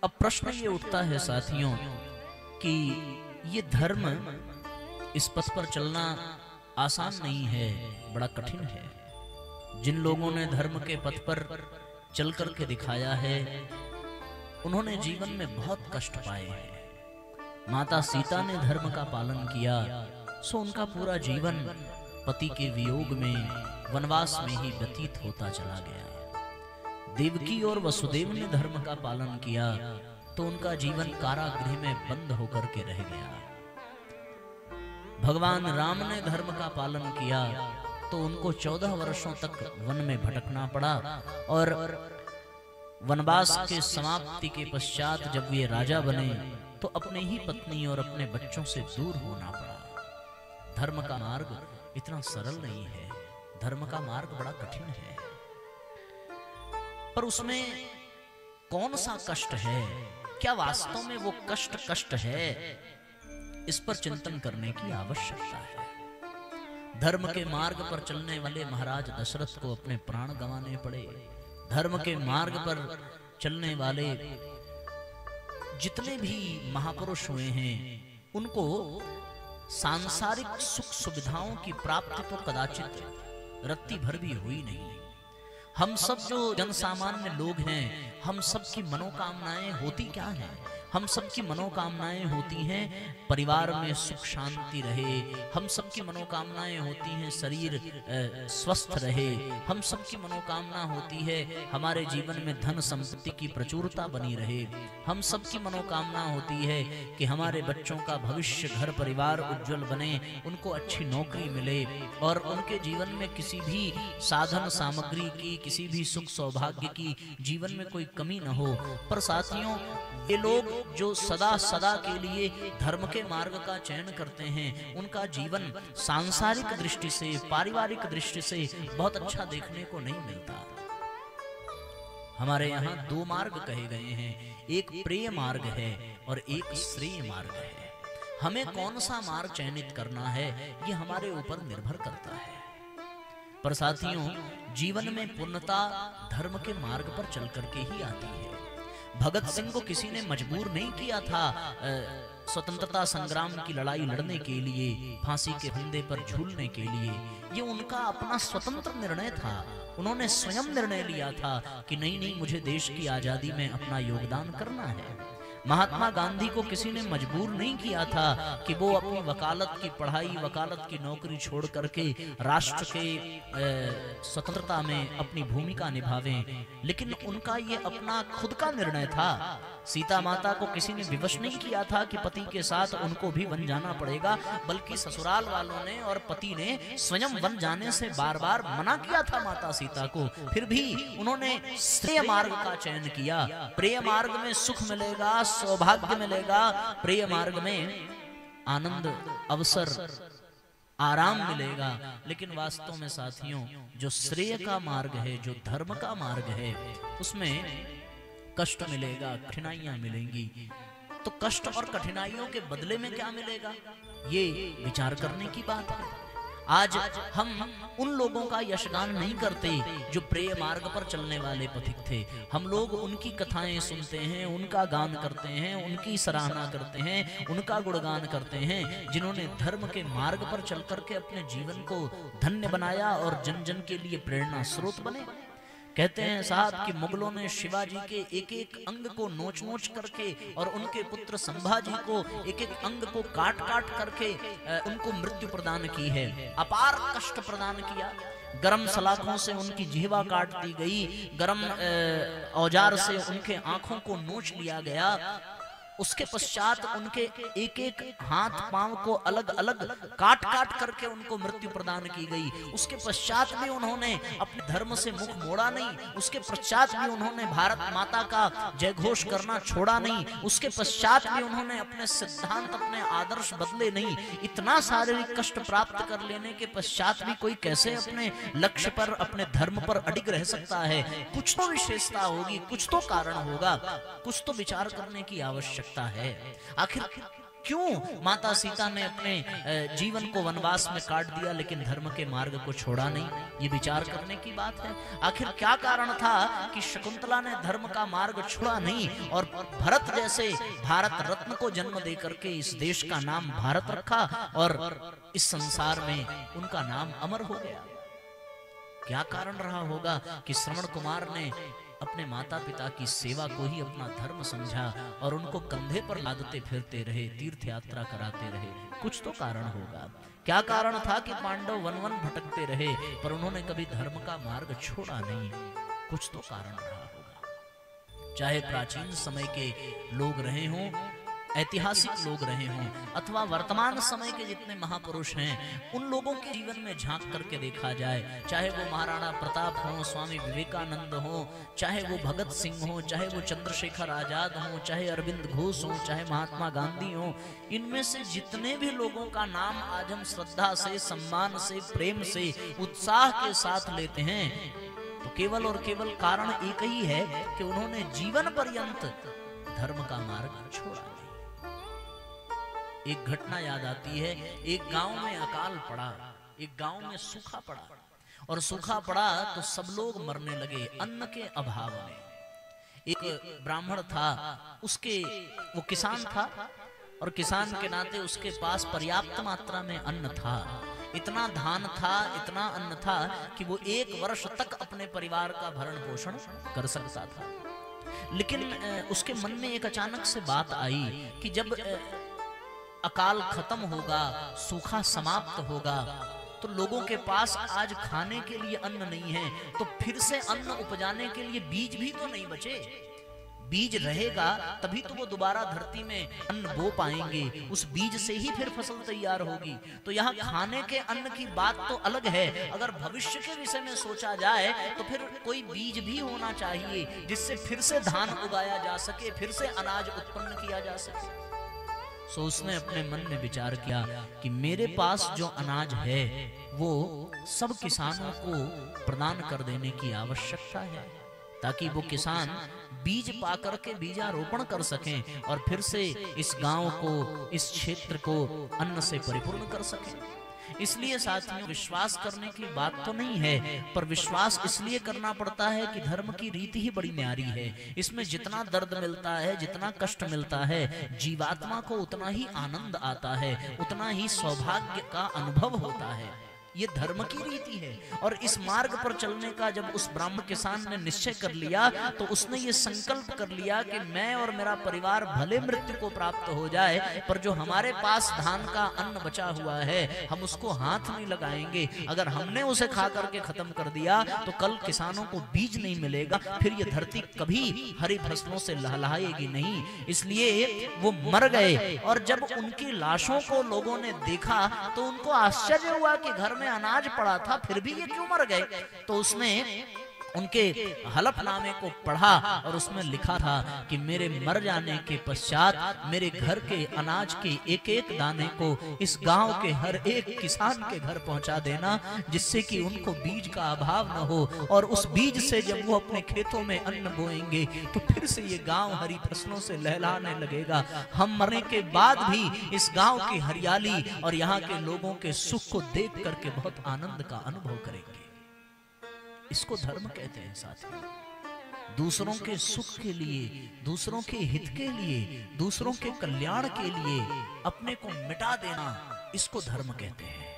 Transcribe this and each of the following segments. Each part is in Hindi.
अब प्रश्न ये उठता है साथियों कि ये धर्म, इस पथ पर चलना आसान नहीं है, बड़ा कठिन है। जिन लोगों ने धर्म के पथ पर चल कर के दिखाया है, उन्होंने जीवन में बहुत कष्ट पाए हैं। माता सीता ने धर्म का पालन किया, सो उनका पूरा जीवन पति के वियोग में, वनवास में ही व्यतीत होता चला गया। देवकी और वसुदेव ने धर्म का पालन किया तो उनका जीवन कारागृह में बंद होकर के रह गया। भगवान राम ने धर्म का पालन किया तो उनको 14 वर्षों तक वन में भटकना पड़ा और वनवास के समाप्ति के पश्चात जब वे राजा बने तो अपने ही पत्नी और अपने बच्चों से दूर होना पड़ा। धर्म का मार्ग इतना सरल नहीं है, धर्म का मार्ग बड़ा कठिन है। पर उसमें कौन सा कष्ट है, क्या वास्तव में वो कष्ट है, इस पर चिंतन करने की आवश्यकता है। धर्म के मार्ग पर चलने वाले महाराज दशरथ को अपने प्राण गंवाने पड़े। धर्म के मार्ग पर चलने वाले जितने भी महापुरुष हुए हैं, उनको सांसारिक सुख सुविधाओं की प्राप्ति तो कदाचित रत्ती भर भी हुई नहीं। हम सब जो जनसामान्य लोग हैं, हम सब की मनोकामनाएं होती क्या हैं? हम सब की मनोकामनाएं होती हैं परिवार में सुख शांति रहे, हम सब की मनोकामनाएं होती हैं शरीर स्वस्थ रहे, हम सब की मनोकामना होती है हमारे जीवन में धन संपत्ति की प्रचुरता बनी रहे, हम सब की मनोकामना होती है कि हमारे बच्चों का भविष्य, घर परिवार उज्जवल बने, उनको अच्छी नौकरी मिले और उनके जीवन में किसी भी साधन सामग्री की, किसी भी सुख सौभाग्य की जीवन में कोई कमी न हो। पर साथियों, ये लोग जो सदा सदा के लिए धर्म के मार्ग का चयन करते हैं, उनका जीवन सांसारिक दृष्टि से, पारिवारिक दृष्टि से बहुत अच्छा देखने को नहीं मिलता। हमारे यहाँ 2 मार्ग कहे गए हैं, एक प्रेय मार्ग है और एक श्रेय मार्ग है। हमें कौन सा मार्ग चयनित करना है, ये हमारे ऊपर निर्भर करता है। पर साथियों, जीवन में पूर्णता धर्म के मार्ग पर चल करके ही आती है। भगत सिंह को किसी ने मजबूर नहीं किया था स्वतंत्रता संग्राम की लड़ाई लड़ने के लिए, फांसी के फंदे पर झूलने के लिए। ये उनका अपना स्वतंत्र निर्णय था। उन्होंने स्वयं निर्णय लिया था कि नहीं, मुझे देश की आजादी में अपना योगदान करना है। महात्मा गांधी को किसी ने मजबूर नहीं किया था कि वो अपनी वकालत की पढ़ाई, वकालत की नौकरी छोड़ करके राष्ट्र के स्वतंत्रता में अपनी भूमिका निभावें, लेकिन उनका ये अपना खुद का निर्णय था। सीता माता को किसी ने विवश नहीं किया था कि पति के साथ उनको भी वन जाना पड़ेगा, बल्कि ससुराल वालों ने और पति ने स्वयं वन जाने से बार बार मना किया था माता सीता को। फिर भी उन्होंने श्रेय मार्ग का चयन किया। प्रेय मार्ग में सुख मिलेगा, सौभाग्य मिलेगा, प्रेय मार्ग में आनंद, अवसर, आराम मिलेगा। लेकिन वास्तव में साथियों, जो श्रेय का मार्ग है, जो धर्म का मार्ग है, उसमें कष्ट मिलेगा, कठिनाइयां मिलेंगी। तो कष्ट और कठिनाइयों के बदले में क्या मिलेगा, ये विचार करने की बात है। आज हम उन लोगों का यशगान नहीं करते जो प्रेय मार्ग पर चलने वाले पथिक थे। हम लोग उनकी कथाएं सुनते हैं, उनका गान करते हैं, उनकी सराहना करते हैं, उनका गुणगान करते हैं, जिन्होंने धर्म के मार्ग पर चल करके अपने जीवन को धन्य बनाया और जन जन के लिए प्रेरणा स्रोत बने। कहते हैं साहब कि मुगलों ने शिवाजी के एक एक अंग को नोच नोच करके और उनके पुत्र संभाजी को एक एक अंग को काट काट करके उनको मृत्यु प्रदान की है, अपार कष्ट प्रदान किया। गरम सलाखों से उनकी जिह्वा काट दी गई, गरम औजार से उनके आंखों को नोच लिया गया। उसके पश्चात उनके एक एक हाथ पांव को अलग अलग काट काट करके उनको मृत्यु प्रदान की गई। उसके पश्चात भी उन्होंने अपने धर्म से मुख मोड़ा नहीं, उसके पश्चात भी उन्होंने भारत माता का जय घोष करना छोड़ा नहीं, उसके पश्चात भी उन्होंने अपने सिद्धांत, अपने आदर्श बदले नहीं। इतना शारीरिक कष्ट प्राप्त कर लेने के पश्चात भी कोई कैसे अपने लक्ष्य पर, अपने धर्म पर अडिग रह सकता है? कुछ तो विशेषता होगी, कुछ तो कारण होगा, कुछ तो विचार करने की आवश्यकता है। आखिर क्यों माता सीता ने अपने जीवन को वनवास में काट दिया लेकिन धर्म के मार्ग को छोड़ा नहीं? ये विचार करने की बात है। आखिर क्या कारण था कि शकुंतला ने धर्म का मार्ग छोड़ा नहीं और भरत जैसे भारत रत्न को जन्म दे करके इस देश का नाम भारत रखा और इस संसार में उनका नाम अमर हो गया? क्या कारण रहा होगा कि श्रवण कुमार ने अपने माता पिता की सेवा को ही अपना धर्म समझा और उनको कंधे पर लादते फिरते रहे, तीर्थ यात्रा कराते रहे? कुछ तो कारण होगा। क्या कारण था कि पांडव वन वन भटकते रहे पर उन्होंने कभी धर्म का मार्ग छोड़ा नहीं? कुछ तो कारण रहा होगा। चाहे प्राचीन समय के लोग रहे हों, ऐतिहासिक लोग रहे हों, अथवा वर्तमान समय के जितने महापुरुष हैं, उन लोगों के जीवन में झांक करके देखा जाए, चाहे वो महाराणा प्रताप हो, स्वामी विवेकानंद हो, चाहे वो भगत सिंह हो, चाहे वो चंद्रशेखर आजाद हो, चाहे अरविंद घोष हो, चाहे महात्मा गांधी हो, इनमें से जितने भी लोगों का नाम आज हम श्रद्धा से, सम्मान से, प्रेम से, उत्साह के साथ लेते हैं, तो केवल और केवल कारण एक ही है कि उन्होंने जीवन पर्यंत धर्म का मार्ग छोड़ा। एक घटना याद आती है, एक गांव में अकाल पड़ा, एक गांव में सूखा पड़ा और सूखा पड़ा तो सब लोग मरने लगे अन्न के अभाव में। एक ब्राह्मण था, उसके वो किसान था और किसान के नाते उसके पास पर्याप्त मात्रा में अन्न था। इतना धान था, इतना अन्न था कि वो 1 वर्ष तक अपने परिवार का भरण पोषण कर सकता था। लेकिन उसके मन में एक अचानक से बात आई कि जब अकाल खत्म होगा, सूखा समाप्त होगा, तो लोगों के पास आज खाने के लिए अन्न नहीं है, तो फिर से अन्न उपजाने के लिए बीज भी तो नहीं बचे। बीज रहेगा तभी तो वो दोबारा धरती में अन्न बो पाएंगे, उस बीज से ही फिर फसल तैयार होगी। तो यहाँ खाने के अन्न की बात तो अलग है, अगर भविष्य के विषय में सोचा जाए तो फिर कोई बीज भी होना चाहिए जिससे फिर से धान उगाया जा सके, फिर से अनाज उत्पन्न किया जा सके। सो उसने अपने मन में विचार किया कि मेरे पास जो अनाज है वो सब किसानों को प्रदान कर देने की आवश्यकता है, ताकि वो किसान बीज पाकर के बीजारोपण कर सकें और फिर से इस गांव को, इस क्षेत्र को अन्न से परिपूर्ण कर सकें। इसलिए साथियों, विश्वास करने की बात तो नहीं है, पर विश्वास इसलिए करना पड़ता है कि धर्म की रीति ही बड़ी न्यारी है। इसमें जितना दर्द मिलता है, जितना कष्ट मिलता है, जीवात्मा को उतना ही आनंद आता है, उतना ही सौभाग्य का अनुभव होता है। ये धर्म की रीति है। और इस मार्ग पर चलने का जब उस ब्राह्मण किसान ने निश्चय कर लिया तो उसने ये संकल्प कर लिया कि मैं और मेरा परिवार भले मृत्यु को प्राप्त हो जाए, पर जो हमारे पास धान का अन्न बचा हुआ है हम उसको हाथ नहीं लगाएंगे। अगर हमने उसे खा करके खत्म कर दिया तो कल किसानों को बीज नहीं मिलेगा, फिर ये धरती कभी हरी फसलों से लहलहाएगी नहीं। इसलिए वो मर गए और जब उनकी लाशों को लोगों ने देखा तो उनको आश्चर्य हुआ कि घर में अनाज पड़ा था फिर भी ये क्यों मर गए। तो उसने उनके हलफनामे को पढ़ा और उसमें लिखा था कि मेरे मर जाने के पश्चात मेरे घर के अनाज के एक एक दाने को इस गांव के हर एक किसान के घर पहुंचा देना, जिससे कि उनको बीज का अभाव न हो, और उस बीज से जब वो अपने खेतों में अन्न बोएंगे तो फिर से ये गांव हरी फसलों से लहलाने लगेगा। हम मरने के बाद भी इस गांव की हरियाली और यहाँ के लोगों के सुख को देख करके बहुत आनंद का अनुभव करेंगे। इसको धर्म कहते हैं साथियों। दूसरों के सुख के लिए, दूसरों के हित के लिए, दूसरों के कल्याण के लिए अपने को मिटा देना, इसको धर्म कहते हैं।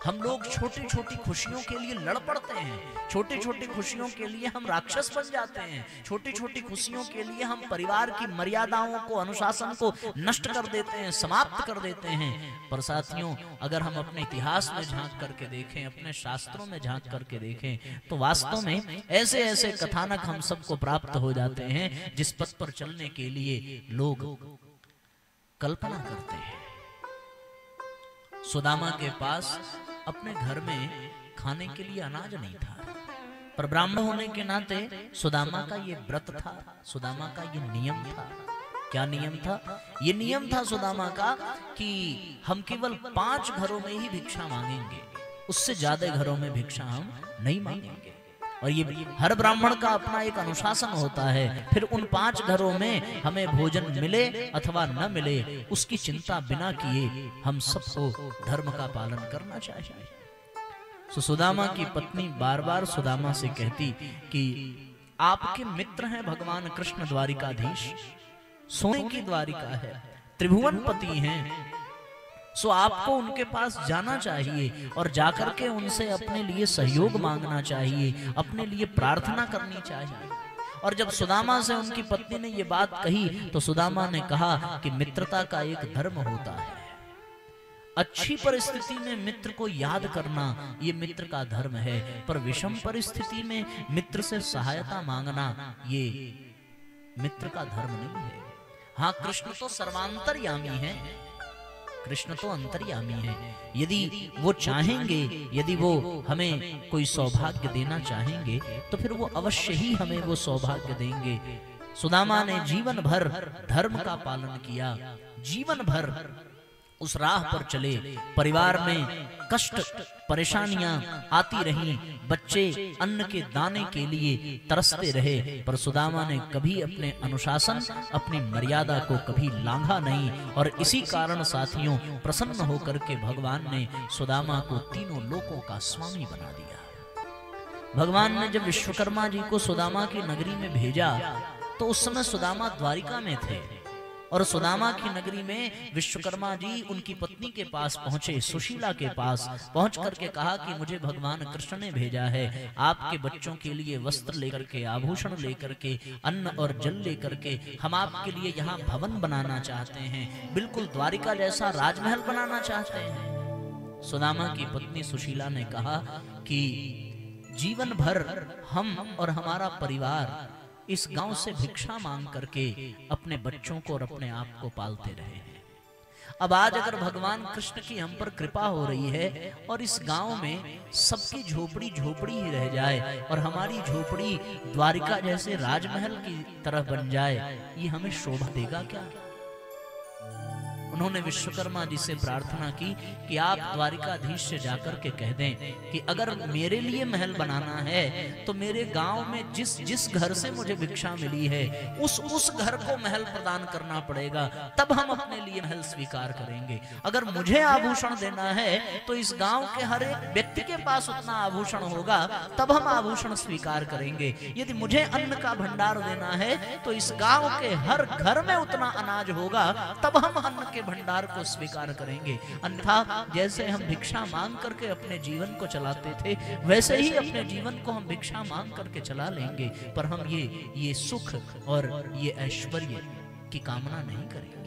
हम लोग छोटी छोटी खुशियों के लिए लड़ पड़ते हैं, छोटी छोटी खुशियों के लिए हम राक्षस बन जाते हैं, छोटी छोटी खुशियों के लिए हम परिवार की मर्यादाओं को, अनुशासन को नष्ट कर देते हैं, समाप्त कर देते हैं। पर साथियों, अगर हम अपने इतिहास में झांक करके देखें, अपने शास्त्रों में झांक करके देखें, तो वास्तव में ऐसे ऐसे कथानक हम सबको प्राप्त हो जाते हैं जिस पथ पर चलने के लिए लोग कल्पना करते हैं। सुदामा के पास अपने घर में खाने के लिए अनाज नहीं था, पर ब्राह्मण होने के नाते सुदामा का ये व्रत था, सुदामा का ये नियम था। क्या नियम था? ये नियम था सुदामा का कि हम केवल 5 घरों में ही भिक्षा मांगेंगे, उससे ज्यादा घरों में भिक्षा हम नहीं मांगेंगे। और ये हर ब्राह्मण का अपना एक अनुशासन होता है। फिर उन 5 घरों में हमें भोजन मिले अथवा न मिले, उसकी चिंता बिना किए हम सबको धर्म का पालन करना चाहिए। सुदामा की पत्नी बार बार सुदामा से कहती कि आपके मित्र हैं भगवान कृष्ण, द्वारिकाधीश, सोने की द्वारिका है, त्रिभुवन पति हैं, सो आपको उनके पास जाना चाहिए और जाकर के उनसे अपने लिए सहयोग मांगना चाहिए, अपने लिए प्रार्थना करनी चाहिए। और जब सुदामा से उनकी पत्नी ने ये बात कही तो सुदामा ने कहा कि मित्रता का एक धर्म होता है, अच्छी परिस्थिति में मित्र को याद करना ये मित्र का धर्म है, पर विषम परिस्थिति में मित्र से सहायता मांगना ये मित्र का धर्म नहीं है। हाँ, कृष्ण तो सर्वांतर्यामी है, कृष्ण तो अंतर्यामी है। यदि वो चाहेंगे, यदि वो हमें कोई सौभाग्य देना चाहेंगे तो फिर वो अवश्य ही हमें वो सौभाग्य देंगे। सुदामा ने जीवन भर धर्म का पालन किया, जीवन भर उस राह पर चले। परिवार में कष्ट परेशानियां आती रहीं, बच्चे अन्न के दाने के लिए तरसते रहे, पर सुदामा ने कभी अपने अनुशासन, अपनी मर्यादा को कभी लांघा नहीं। और इसी कारण साथियों, प्रसन्न होकर के भगवान ने सुदामा को तीनों लोकों का स्वामी बना दिया। भगवान ने जब विश्वकर्मा जी को सुदामा की नगरी में भेजा तो उस समय सुदामा द्वारिका में थे, और सुदामा की नगरी में विश्वकर्मा जी उनकी पत्नी के पास पहुंचे, सुशीला के पास पहुंच करके कहा कि मुझे भगवान कृष्ण ने भेजा है आपके बच्चों के लिए वस्त्र लेकर के, आभूषण लेकर के, अन्न और जल लेकर के, हम आपके लिए यहाँ भवन बनाना चाहते हैं, बिल्कुल द्वारिका जैसा राजमहल बनाना चाहते हैं। सुदामा की पत्नी सुशीला ने कहा कि जीवन भर हम और हमारा परिवार इस गांव से भिक्षा मांग करके अपने बच्चों को और अपने आप को पालते रहे हैं। अब आज अगर भगवान कृष्ण की हम पर कृपा हो रही है और इस गांव में सबकी झोपड़ी झोपड़ी ही रह जाए और हमारी झोपड़ी द्वारिका जैसे राजमहल की तरह बन जाए, ये हमें शोभा देगा क्या? उन्होंने विश्वकर्मा जी से प्रार्थना की कि आप द्वारिकाधीश से जाकर के कह दें कि अगर मेरे लिए महल बनाना है तो मेरे गांव में जिस घर से मुझे भिक्षा मिली है उस घर को महल प्रदान करना पड़ेगा, तब हम अपने लिए महल स्वीकार करेंगे। अगर मुझे आभूषण देना है तो इस गांव के हर एक व्यक्ति के पास उतना आभूषण होगा, तब हम आभूषण स्वीकार करेंगे। यदि मुझे अन्न का भंडार देना है तो इस गांव के हर घर में उतना अनाज होगा, तब हम अन्न के भंडार को स्वीकार करेंगे। अन्यथा जैसे हम भिक्षा मांग करके अपने जीवन को चलाते थे, वैसे ही अपने जीवन को हम भिक्षा मांग करके चला लेंगे, पर हम ये सुख और ये ऐश्वर्य की कामना नहीं करेंगे।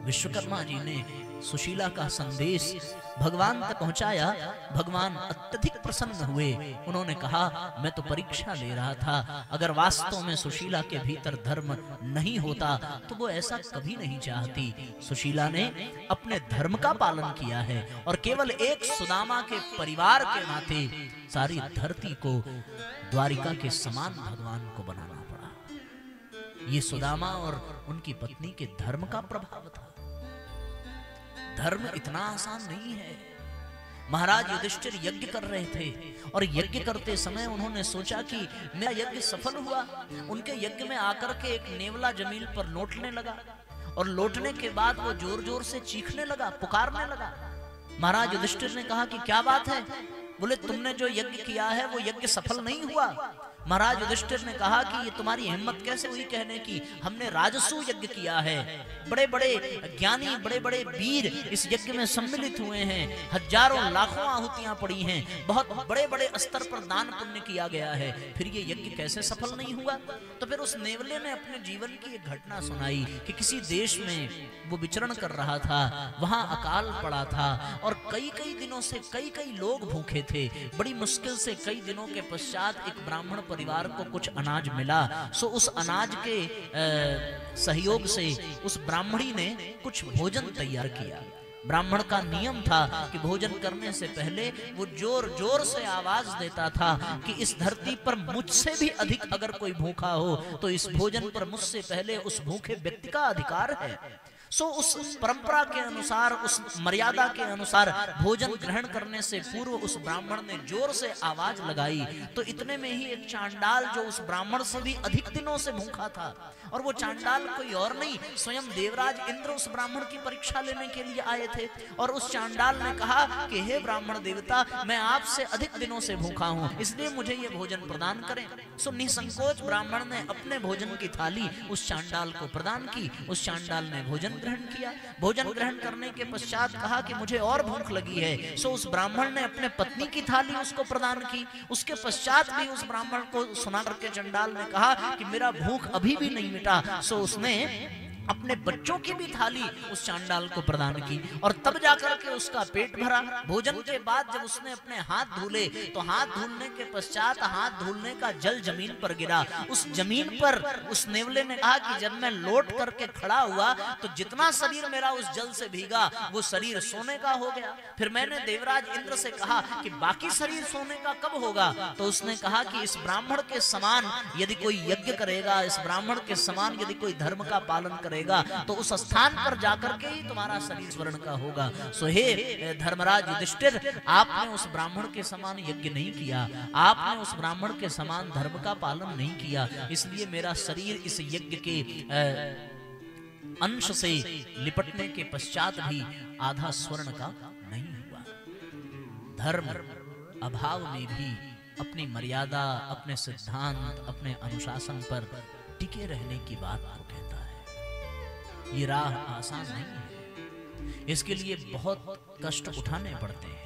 विश्वकर्मा जी ने सुशीला का संदेश भगवान तक पहुंचाया। भगवान अत्यधिक प्रसन्न हुए। उन्होंने कहा, मैं तो परीक्षा ले रहा था, अगर वास्तव में सुशीला के भीतर धर्म नहीं होता तो वो ऐसा कभी नहीं चाहती। सुशीला ने अपने धर्म का पालन किया है और केवल एक सुदामा के परिवार के नाते सारी धरती को द्वारिका के समान भगवान को बनाना पड़ा। ये सुदामा और उनकी पत्नी के धर्म का प्रभाव था। धर्म इतना आसान नहीं है। महाराज युधिष्ठिर यज्ञ कर रहे थे और यज्ञ करते समय उन्होंने सोचा कि मेरा यज्ञ सफल हुआ। उनके यज्ञ में आकर के एक नेवला जमीन पर लौटने लगा और लौटने के बाद वो जोर जोर से चीखने लगा, पुकारने लगा। महाराज युधिष्ठिर ने कहा कि क्या बात है? बोले, तुमने जो यज्ञ किया है वो यज्ञ सफल नहीं हुआ। महाराज युधिष्ठिर ने कहा कि ये तुम्हारी हिम्मत कैसे हुई कहने की? हमने राजसू यज्ञ किया है, बड़े बड़े ज्ञानी, बड़े बड़े वीर इस यज्ञ में सम्मिलित हुए हैं, हजारों लाखों आहुतियां पड़ी हैं, बहुत बड़े बड़े स्तर पर दान पुण्य किया गया है, फिर ये यज्ञ कैसे सफल नहीं हुआ? तो फिर उस नेवले ने अपने जीवन की एक घटना सुनाई कि किसी देश में वो विचरण कर रहा था, वहां अकाल पड़ा था और कई कई दिनों से कई लोग भूखे थे। बड़ी मुश्किल से कई दिनों के पश्चात एक ब्राह्मण परिवार को कुछ अनाज मिला। सो उस अनाज के सहयोग से उस ब्राह्मणी ने कुछ भोजन तैयार किया। ब्राह्मण का नियम था कि भोजन करने से पहले वो जोर जोर से आवाज देता था कि इस धरती पर मुझसे भी अधिक अगर कोई भूखा हो तो इस भोजन पर मुझसे पहले उस भूखे व्यक्ति का अधिकार है। सो उस परंपरा के अनुसार, उस मर्यादा के अनुसार भोजन ग्रहण करने से पूर्व उस ब्राह्मण ने जोर से आवाज लगाई। तो इतने में ही एक चांडाल जो उस ब्राह्मण से भी अधिक दिनों से भूखा था, और वो चांडाल कोई और नहीं, स्वयं देवराज इंद्र उस ब्राह्मण की परीक्षा लेने के लिए आए थे। और उस चांडाल ने कहा कि हे ब्राह्मण देवता, मैं आपसे अधिक दिनों से भूखा हूं, इसलिए मुझे ये भोजन प्रदान करें। सो निसंकोच ब्राह्मण ने अपने भोजन की थाली उस चांडाल को प्रदान की। उस चांडाल ने भोजन ग्रहण किया। भोजन ग्रहण करने के पश्चात कहा कि मुझे और भूख लगी है। सो उस ब्राह्मण ने अपने पत्नी की थाली उसको प्रदान की। उसके पश्चात भी उस ब्राह्मण को सुना करके चंडाल ने कहा कि मेरा भूख अभी भी नहीं मिटा। सो उसने अपने बच्चों की भी थाली उस चांडाल को प्रदान की, और तब जाकर के उसका पेट भरा। भोजन के बाद जब उसने अपने हाथ धुले, तो हाथ धुलने के पश्चात हाथ धुलने का जल जमीन पर गिरा। उस जमीन पर उस नेवले ने कहा कि जब मैं लौट करके खड़ा हुआ तो जितना शरीर मेरा उस जल से भीगा वो शरीर सोने का हो गया। फिर मैंने देवराज इंद्र से कहा कि बाकी शरीर सोने का कब होगा? तो उसने कहा कि इस ब्राह्मण के समान यदि कोई यज्ञ करेगा, इस ब्राह्मण के समान यदि कोई धर्म का पालन करेगा, तो उस स्थान पर जाकर के ही तुम्हारा शरीर स्वर्ण का होगा। सो हे धर्मराज युधिष्ठिर, आपने उस ब्राह्मण के समान यज्ञ नहीं किया, आपने उस ब्राह्मण के समान धर्म का पालन नहीं किया, इसलिए मेरा शरीर इस यज्ञ के अंश से लिपटने के पश्चात भी आधा स्वर्ण का नहीं हुआ। धर्म अभाव में भी अपनी मर्यादा, अपने सिद्धांत, अपने अनुशासन पर टिके रहने की बात को कहता है। ये राह आसान नहीं है, इसके लिए बहुत कष्ट उठाने पड़ते हैं।